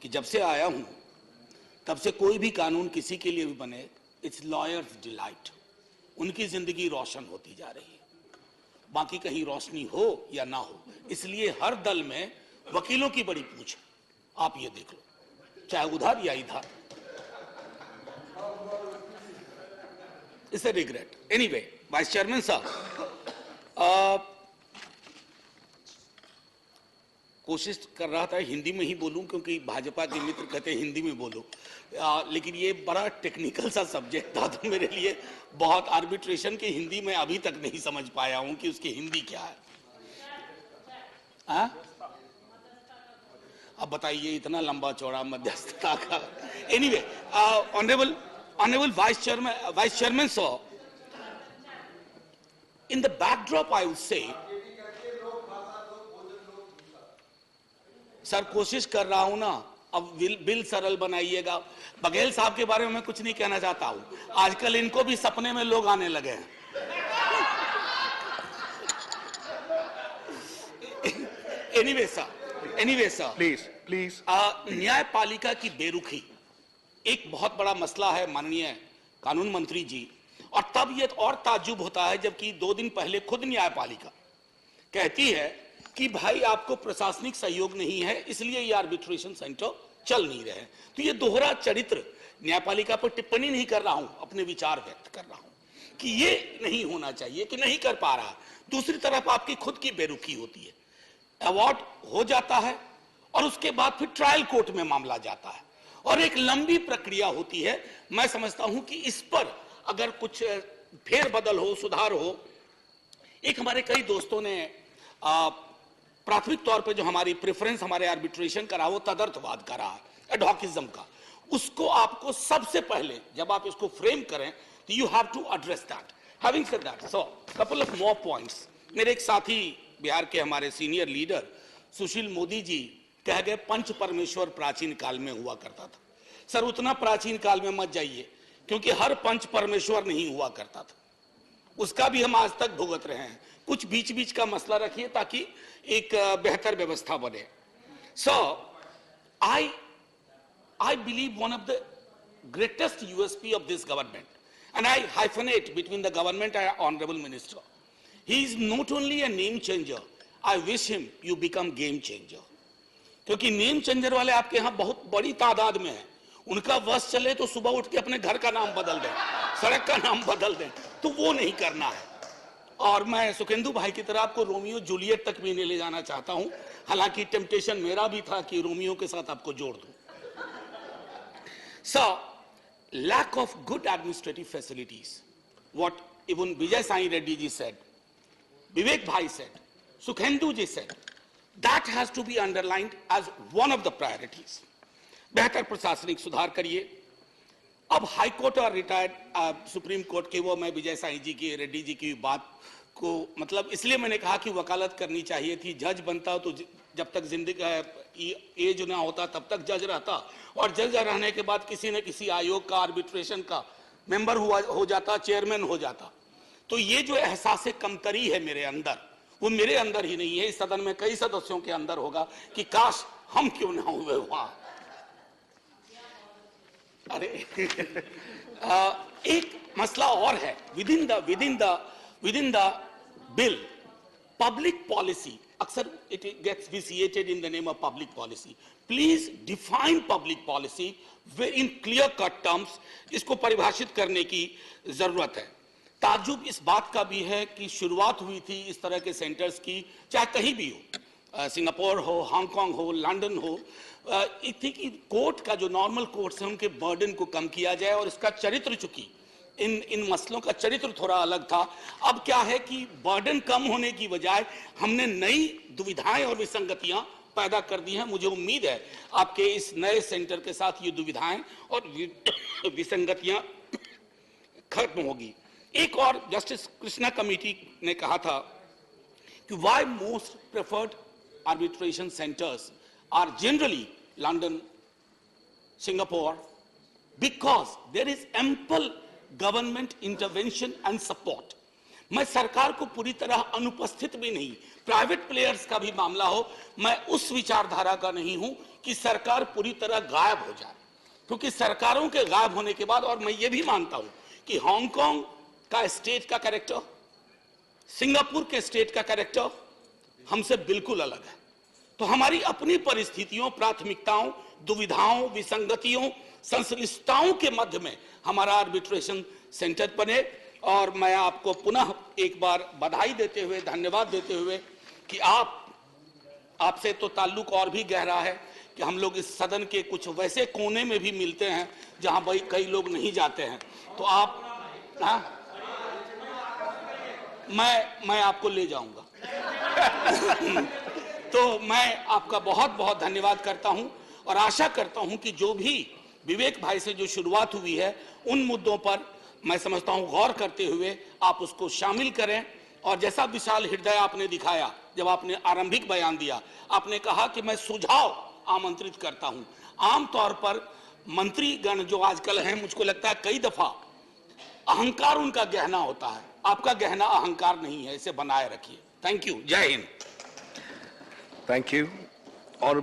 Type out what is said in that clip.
कि जब से आया हूं तब से कोई भी कानून किसी के लिए भी बने, इट्स लॉयर्स डिलाइट, उनकी जिंदगी रोशन होती जा रही है, बाकी कहीं रोशनी हो या ना हो। इसलिए हर दल में वकीलों की बड़ी पूछ है, आप ये देख लो, चाहे उधर या इधर। It's a regret. Anyway, vice chairman साहब, कोशिश कर रहा था हिंदी में ही बोलूं क्योंकि भाजपा के मित्र कहते हैं हिंदी में बोलो, लेकिन ये बड़ा टेक्निकल सा सब्जेक्ट था तो मेरे लिए बहुत, आर्बिट्रेशन की हिंदी में अभी तक नहीं समझ पाया हूं कि उसकी हिंदी क्या है। अब बताइए, इतना लंबा चौड़ा मध्यस्थता का। Anyway, honourable vice chairman sir, in the backdrop I would say, sir कोशिश कर रहा हूं ना, अब बिल सरल बनाइएगा। बघेल साहब के बारे में मैं कुछ नहीं कहना चाहता हूं, आजकल इनको भी सपने में लोग आने लगे हैं। एनीवे सर, प्लीज न्यायपालिका की बेरुखी एक बहुत बड़ा मसला है माननीय कानून मंत्री जी, और तब यह और ताज्जुब होता है जबकि 2 दिन पहले खुद न्यायपालिका कहती है कि भाई आपको प्रशासनिक सहयोग नहीं है इसलिए ये आर्बिट्रेशन सेंटर चल नहीं रहे। तो ये दोहरा चरित्र, न्यायपालिका पर टिप्पणी नहीं कर रहा हूं, अपने विचार व्यक्त कर रहा हूं कि ये नहीं होना चाहिए कि नहीं कर पा रहा। दूसरी तरफ आपकी खुद की बेरुखी होती है, अवार्ड हो जाता है और उसके बाद फिर ट्रायल कोर्ट में मामला जाता है और एक लंबी प्रक्रिया होती है। मैं समझता हूं कि इस पर अगर कुछ फेरबदल हो, सुधार हो। एक हमारे कई दोस्तों ने प्राथमिक तौर पे जो हमारी प्रेफरेंस हमारे आर्बिट्रेशन का रहा वो तदर्थवाद का रहा, एडहॉकिज्म का, उसको आपको सबसे पहले जब आप इसको फ्रेम करें तो you have to address that. Having said that, so couple of more points. मेरे एक साथी बिहार के हमारे सीनियर लीडर सुशील मोदी जी कह गए पंच परमेश्वर प्राचीन काल में हुआ करता था। सर उतना प्राचीन काल में मत जाइए क्योंकि हर पंच परमेश्वर नहीं हुआ करता था, उसका भी हम आज तक भुगत रहे हैं। कुछ बीच बीच का मसला रखिए ताकि एक बेहतर व्यवस्था बने। So I believe one of the greatest USP of this government, and I hyphenate between the government and honourable minister, he is not only a name changer, I wish him you become game changer. क्योंकि name changer वाले आपके यहां बहुत बड़ी तादाद में है, उनका वश चले तो सुबह उठ के अपने घर का नाम बदल दें, सड़क का नाम बदल दें, तो वो नहीं करना है। और मैं सुखेंदु भाई की तरह आपको रोमियो जूलियट तक भी नहीं ले जाना चाहता हूं, हालांकि टेम्पटेशन मेरा भी था कि रोमियो के साथ आपको जोड़ दूं। So lack of good administrative facilities, what even Vijay Sai Reddy ji said, Vivek भाई said, Sukhendu ji said, that has to be underlined as one of the priorities. बेहतर प्रशासनिक सुधार करिए। अब हाई कोर्ट और रिटायर्ड सुप्रीम कोर्ट के, वो मैं विजय साई जी की, रेड्डी जी की बात को मतलब इसलिए मैंने कहा कि वकालत करनी चाहिए थी। जज बनता हो तो जब तक जिंदगी एज ना होता तब तक जज रहता, और जज रहने के बाद किसी न किसी आयोग का, आर्बिट्रेशन का मेंबर हो जाता, चेयरमैन हो जाता। तो ये जो एहसास कमतरी है मेरे अंदर, वो मेरे अंदर ही नहीं है, इस सदन में कई सदस्यों के अंदर होगा कि काश हम क्यों ना हुए वहां। अरे एक मसला और है within the bill, public policy. अक्सर it gets vitiated in the name of public policy. Please define public policy in clear cut terms, इसको परिभाषित करने की जरूरत है। ताज्जुब इस बात का भी है कि शुरुआत हुई थी इस तरह के सेंटर्स की, चाहे कहीं भी हो, सिंगापुर हो, हांगकांग हो, लंदन हो, थी कि कोर्ट का जो नॉर्मल कोर्ट्स हैं उनके बर्डन को कम किया जाए, और इसका चरित्र, चूंकि इन मसलों का चरित्र थोड़ा अलग था, अब क्या है कि बर्डन कम होने की बजाय हमने नई दुविधाएं और विसंगतियां पैदा कर दी हैं। मुझे उम्मीद है आपके इस नए सेंटर के साथ ये दुविधाएं और विसंगतियां खत्म होगी। एक और जस्टिस कृष्णा कमेटी ने कहा था कि why most preferred arbitration centres are generally London, Singapore, because there is ample government intervention and support. मैं सरकार को पूरी तरह अनुपस्थित भी नहीं, प्राइवेट प्लेयर्स का भी मामला हो, मैं उस विचारधारा का नहीं हूं कि सरकार पूरी तरह गायब हो जाए, क्योंकि सरकारों के गायब होने के बाद, और मैं ये भी मानता हूं कि हांगकांग का स्टेट का कैरेक्टर, सिंगापुर के स्टेट का कैरेक्टर हमसे बिल्कुल अलग है। तो हमारी अपनी परिस्थितियों, प्राथमिकताओं, दुविधाओं, विसंगतियों, संश्लिष्टताओं के मध्य में हमारा आर्बिट्रेशन सेंटर बने। और मैं आपको पुनः एक बार बधाई देते हुए, धन्यवाद देते हुए कि आपसे तो ताल्लुक और भी गहरा है कि हम लोग इस सदन के कुछ वैसे कोने में भी मिलते हैं जहां भाई कई लोग नहीं जाते हैं। तो आप, हाँ, मैं आपको ले जाऊंगा। तो मैं आपका बहुत बहुत धन्यवाद करता हूं और आशा करता हूं कि जो भी विवेक भाई से जो शुरुआत हुई है, उन मुद्दों पर मैं समझता हूं गौर करते हुए आप उसको शामिल करें। और जैसा विशाल हृदय आपने दिखाया, जब आपने आरंभिक बयान दिया, आपने कहा कि मैं सुझाव आमंत्रित करता हूं। आमतौर पर मंत्रीगण जो आजकल हैं, मुझको लगता है कई दफा अहंकार उनका गहना होता है, आपका गहना अहंकार नहीं है, इसे बनाए रखिए। थैंक यू, जय हिंद। Thank you. Honorable